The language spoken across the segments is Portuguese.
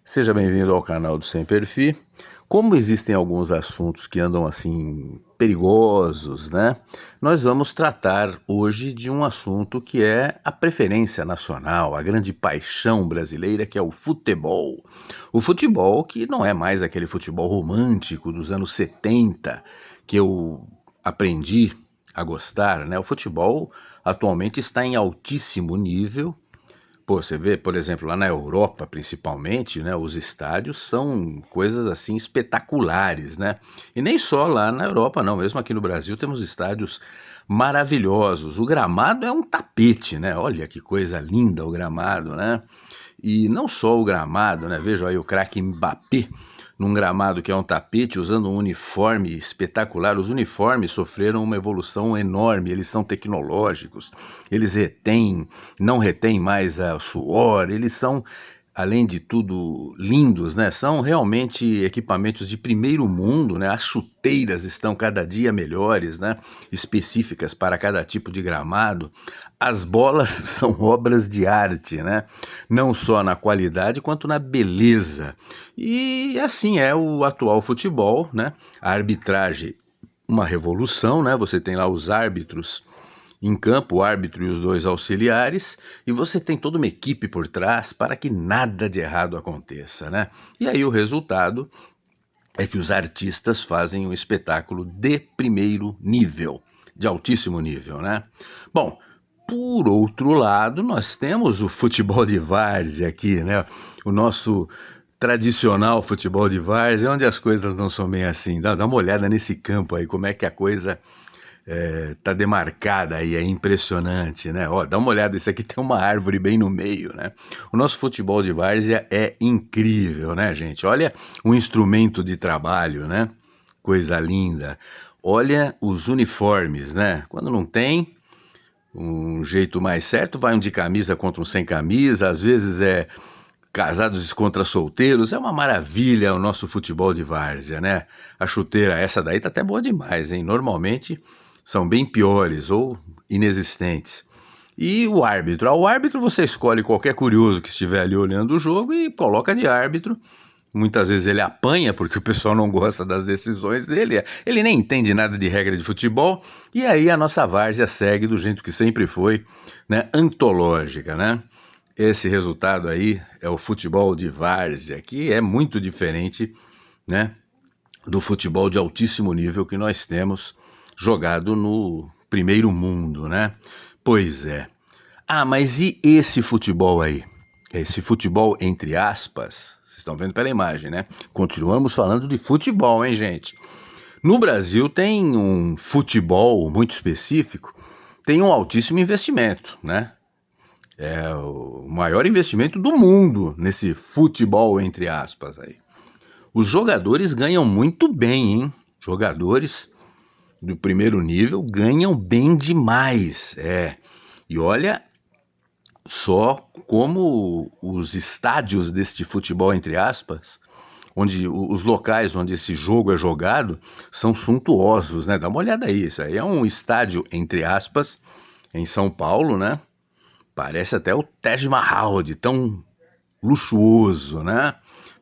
Seja bem-vindo ao canal do Sem Perfil. Como existem alguns assuntos que andam assim perigosos, né? Nós vamos tratar hoje de um assunto que é a preferência nacional, a grande paixão brasileira, que é o futebol. O futebol que não é mais aquele futebol romântico dos anos 70 que eu aprendi a gostar, né? O futebol atualmente está em altíssimo nível. Pô, você vê, por exemplo, lá na Europa, principalmente, né, os estádios são coisas assim espetaculares, né? E nem só lá na Europa, não, mesmo aqui no Brasil temos estádios maravilhosos. O gramado é um tapete, né? Olha que coisa linda o gramado, né? E não só o gramado, né? Veja aí o craque Mbappé num gramado que é um tapete, usando um uniforme espetacular. Os uniformes sofreram uma evolução enorme, eles são tecnológicos, eles não retêm mais o suor, eles são, além de tudo, lindos, né? São realmente equipamentos de primeiro mundo, né? As chuteiras estão cada dia melhores, né? Específicas para cada tipo de gramado. As bolas são obras de arte, né? Não só na qualidade quanto na beleza. E assim é o atual futebol, né? A arbitragem, uma revolução, né? Você tem lá os árbitros em campo, o árbitro e os dois auxiliares, e você tem toda uma equipe por trás para que nada de errado aconteça, né? E aí o resultado é que os artistas fazem um espetáculo de primeiro nível, de altíssimo nível, né? Bom, por outro lado, nós temos o futebol de várzea aqui, né? O nosso tradicional futebol de várzea, onde as coisas não são bem assim. Dá uma olhada nesse campo aí, como é que a coisa tá demarcada aí, é impressionante, né? Ó, dá uma olhada, isso aqui tem uma árvore bem no meio, né? O nosso futebol de várzea é incrível, né, gente? Olha o instrumento de trabalho, né? Coisa linda. Olha os uniformes, né? Quando não tem um jeito mais certo, vai um de camisa contra um sem camisa, às vezes é casados contra solteiros, é uma maravilha o nosso futebol de várzea, né? A chuteira, essa daí tá até boa demais, hein? Normalmente são bem piores ou inexistentes. E o árbitro? O árbitro você escolhe qualquer curioso que estiver ali olhando o jogo e coloca de árbitro. Muitas vezes ele apanha porque o pessoal não gosta das decisões dele. Ele nem entende nada de regra de futebol. E aí a nossa várzea segue do jeito que sempre foi, né? Antológica, né? Esse resultado aí é o futebol de várzea, que é muito diferente, né, do futebol de altíssimo nível que nós temos jogado no primeiro mundo, né? Pois é. Ah, mas e esse futebol aí? Esse futebol entre aspas, vocês estão vendo pela imagem, né? Continuamos falando de futebol, hein, gente? No Brasil tem um futebol muito específico, tem um altíssimo investimento, né? É o maior investimento do mundo nesse futebol, entre aspas, aí. Os jogadores ganham muito bem, hein? Jogadores do primeiro nível ganham bem demais, E olha só como os estádios deste futebol, entre aspas, onde os locais onde esse jogo é jogado, são suntuosos, né? Dá uma olhada aí, isso aí é um estádio, entre aspas, em São Paulo, né? Parece até o Taj Mahal, de tão luxuoso, né?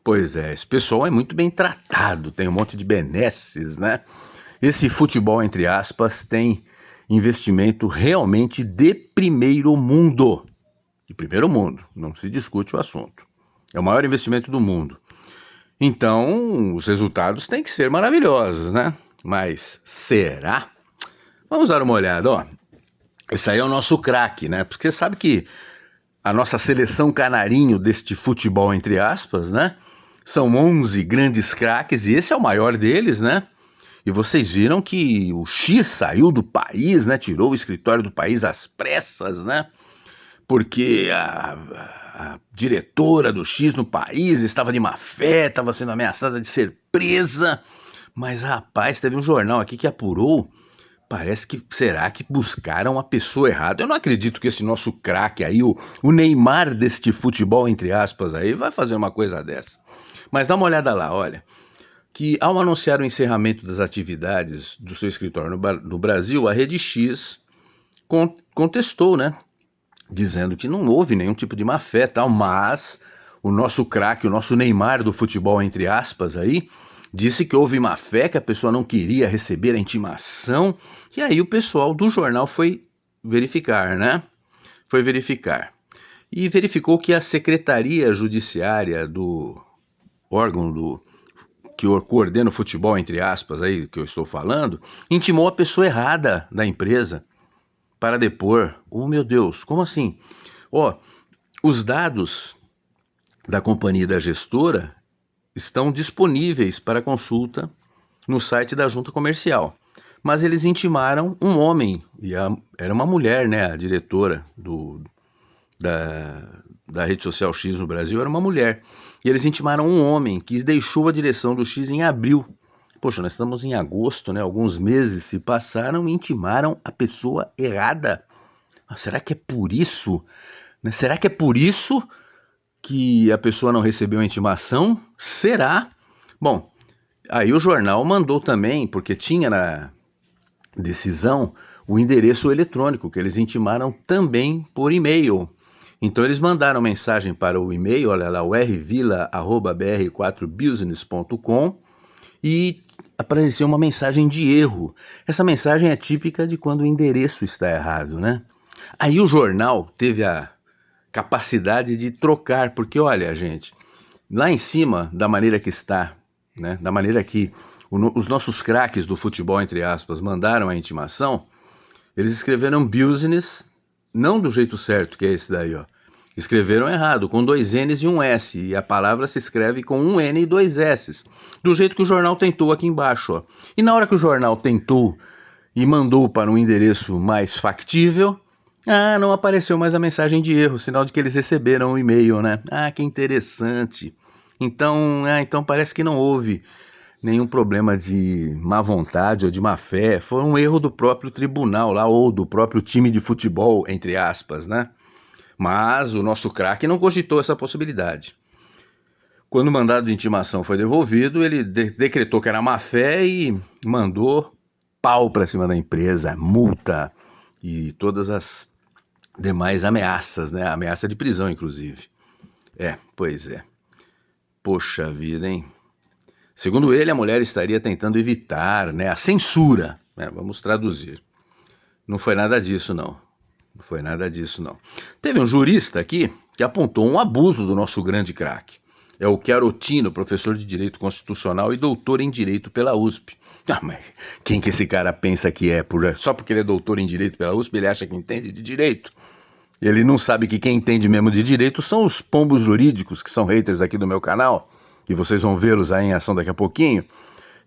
Pois é, esse pessoal é muito bem tratado, tem um monte de benesses, né? Esse futebol, entre aspas, tem investimento realmente de primeiro mundo. De primeiro mundo, não se discute o assunto. É o maior investimento do mundo. Então, os resultados têm que ser maravilhosos, né? Mas será? Vamos dar uma olhada, ó. Esse aí é o nosso craque, né? Porque sabe que a nossa seleção canarinho deste futebol, entre aspas, né? São 11 grandes craques e esse é o maior deles, né? E vocês viram que o X saiu do país, né? Tirou o escritório do país às pressas, né? Porque a diretora do X no país estava de má fé, estava sendo ameaçada de ser presa. Mas, rapaz, teve um jornal aqui que apurou. Parece que, será que buscaram a pessoa errada? Eu não acredito que esse nosso craque aí, o Neymar deste futebol, entre aspas, aí, vai fazer uma coisa dessa. Mas dá uma olhada lá, olha, que ao anunciar o encerramento das atividades do seu escritório no Brasil, a Rede X contestou, né? Dizendo que não houve nenhum tipo de má fé, tal, mas o nosso craque, o nosso Neymar do futebol, entre aspas, aí, disse que houve má fé, que a pessoa não queria receber a intimação, e aí o pessoal do jornal foi verificar, né? Foi verificar. E verificou que a Secretaria Judiciária do órgão que coordena o futebol, entre aspas, aí que eu estou falando, intimou a pessoa errada da empresa para depor. Oh, meu Deus, como assim? Os dados da companhia e da gestora estão disponíveis para consulta no site da junta comercial. Mas eles intimaram um homem, e era uma mulher, né? A diretora da rede social X no Brasil era uma mulher. E eles intimaram um homem que deixou a direção do X em abril. Poxa, nós estamos em agosto, né? Alguns meses se passaram e intimaram a pessoa errada. Mas será que é por isso? Será que é por isso que a pessoa não recebeu a intimação? Será? Bom, aí o jornal mandou também, porque tinha na decisão o endereço eletrônico, que eles intimaram também por e-mail. Então eles mandaram mensagem para o e-mail, olha lá, o rvila@br4business.com, e apareceu uma mensagem de erro. Essa mensagem é típica de quando o endereço está errado, né? Aí o jornal teve a capacidade de trocar, porque olha, gente, lá em cima, da maneira que está, né, da maneira que os nossos craques do futebol, entre aspas, mandaram a intimação, eles escreveram business, não do jeito certo, que é esse daí, ó. Escreveram errado, com 2 N's e um S, e a palavra se escreve com um N e 2 S's, do jeito que o jornal tentou aqui embaixo, ó. E na hora que o jornal tentou e mandou para um endereço mais factível, não apareceu mais a mensagem de erro, sinal de que eles receberam o e-mail, né? Que interessante. Então parece que não houve nenhum problema de má vontade ou de má fé. Foi um erro do próprio tribunal lá, ou do próprio time de futebol, entre aspas, né? Mas o nosso craque não cogitou essa possibilidade. Quando o mandado de intimação foi devolvido, ele decretou que era má fé e mandou pau para cima da empresa, multa e todas as demais ameaças, né? Ameaça de prisão, inclusive. Pois é. Poxa vida, hein? Segundo ele, a mulher estaria tentando evitar, né, a censura, né? Vamos traduzir. Não foi nada disso, não. Não foi nada disso, não. Teve um jurista aqui que apontou um abuso do nosso grande craque. É o Chiarotino, professor de Direito Constitucional e doutor em Direito pela USP. Mas quem que esse cara pensa que é? Só porque ele é doutor em Direito pela USP, ele acha que entende de direito? Ele não sabe que quem entende mesmo de direito são os pombos jurídicos, que são haters aqui do meu canal, e vocês vão vê-los aí em ação daqui a pouquinho.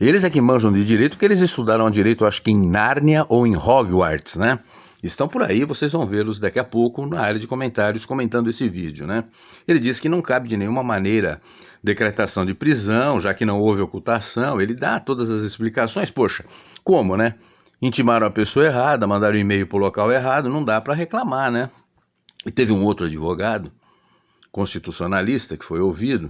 Eles é que manjam de direito, porque eles estudaram direito, acho que em Nárnia ou em Hogwarts, né? Estão por aí, vocês vão vê-los daqui a pouco na área de comentários comentando esse vídeo, né? Ele disse que não cabe de nenhuma maneira decretação de prisão, já que não houve ocultação. Ele dá todas as explicações. Poxa, como, né? Intimaram a pessoa errada, mandaram um e-mail para o local errado, não dá para reclamar, né? E teve um outro advogado constitucionalista que foi ouvido,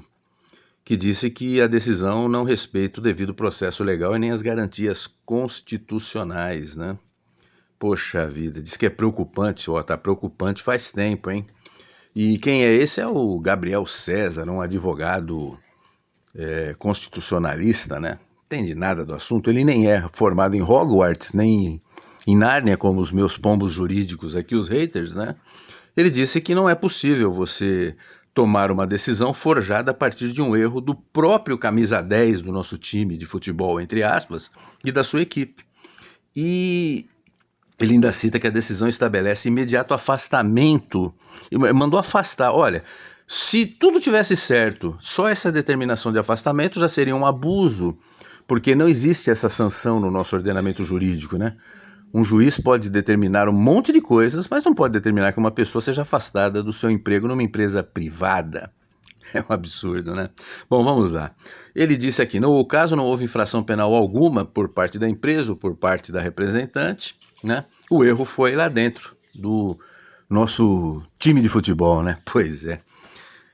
que disse que a decisão não respeita o devido processo legal e nem as garantias constitucionais, né? Poxa vida, diz que é preocupante, tá preocupante faz tempo, hein? E quem é esse? É o Gabriel César, um advogado constitucionalista, né? Não entende nada do assunto, ele nem é formado em Hogwarts, nem em Nárnia, como os meus pombos jurídicos aqui, os haters, né? Ele disse que não é possível você tomar uma decisão forjada a partir de um erro do próprio camisa 10 do nosso time de futebol, entre aspas, e da sua equipe. E ele ainda cita que a decisão estabelece imediato afastamento, mandou afastar. Olha, se tudo tivesse certo, só essa determinação de afastamento já seria um abuso, porque não existe essa sanção no nosso ordenamento jurídico, né? Um juiz pode determinar um monte de coisas, mas não pode determinar que uma pessoa seja afastada do seu emprego numa empresa privada. É um absurdo, né? Bom, vamos lá. Ele disse aqui, no caso não houve infração penal alguma por parte da empresa ou por parte da representante, né? O erro foi lá dentro do nosso time de futebol, né? Pois é.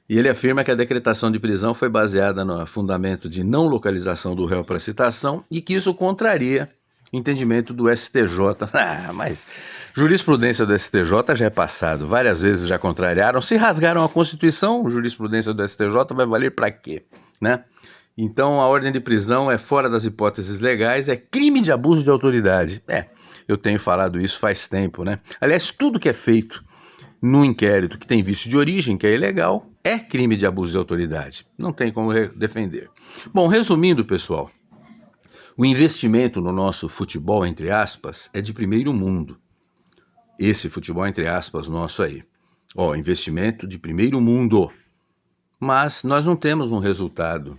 E ele afirma que a decretação de prisão foi baseada no fundamento de não localização do réu para citação e que isso contraria entendimento do STJ. Mas jurisprudência do STJ já é passado. Várias vezes já contrariaram. Se rasgaram a Constituição, jurisprudência do STJ vai valer para quê, né? Então a ordem de prisão é fora das hipóteses legais, é crime de abuso de autoridade. Eu tenho falado isso faz tempo, né? Aliás, tudo que é feito no inquérito que tem vício de origem, que é ilegal, é crime de abuso de autoridade. Não tem como defender. Bom, resumindo, pessoal, o investimento no nosso futebol, entre aspas, é de primeiro mundo. Esse futebol, entre aspas, nosso aí. Investimento de primeiro mundo. Mas nós não temos um resultado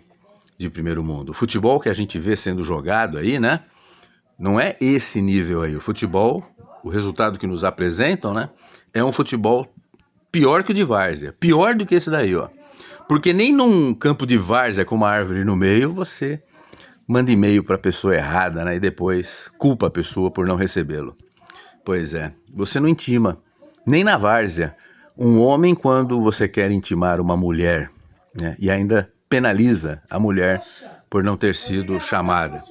de primeiro mundo. O futebol que a gente vê sendo jogado aí, né? Não é esse nível aí. O futebol, o resultado que nos apresentam, né? É um futebol pior que o de várzea. Pior do que esse daí, ó. Porque nem num campo de várzea com uma árvore no meio, você manda e-mail para a pessoa errada, né? E depois culpa a pessoa por não recebê-lo. Pois é, você não intima, nem na várzea, um homem quando você quer intimar uma mulher, né? E ainda penaliza a mulher por não ter sido chamada.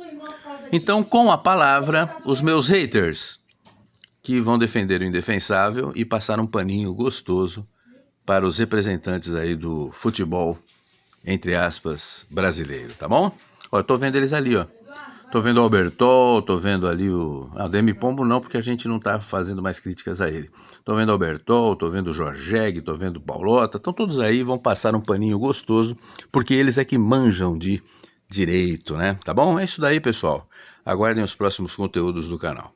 Então, com a palavra, os meus haters, que vão defender o indefensável e passar um paninho gostoso para os representantes aí do futebol, entre aspas, brasileiro, tá bom? Eu tô vendo eles ali, ó. Tô vendo o Albertol, tô vendo ali o Demi Pombo não, porque a gente não tá fazendo mais críticas a ele. Tô vendo o Albertol, tô vendo o Jorgeg, tô vendo o Paulota, estão todos aí, vão passar um paninho gostoso, porque eles é que manjam de direito, né? Tá bom? É isso daí, pessoal. Aguardem os próximos conteúdos do canal.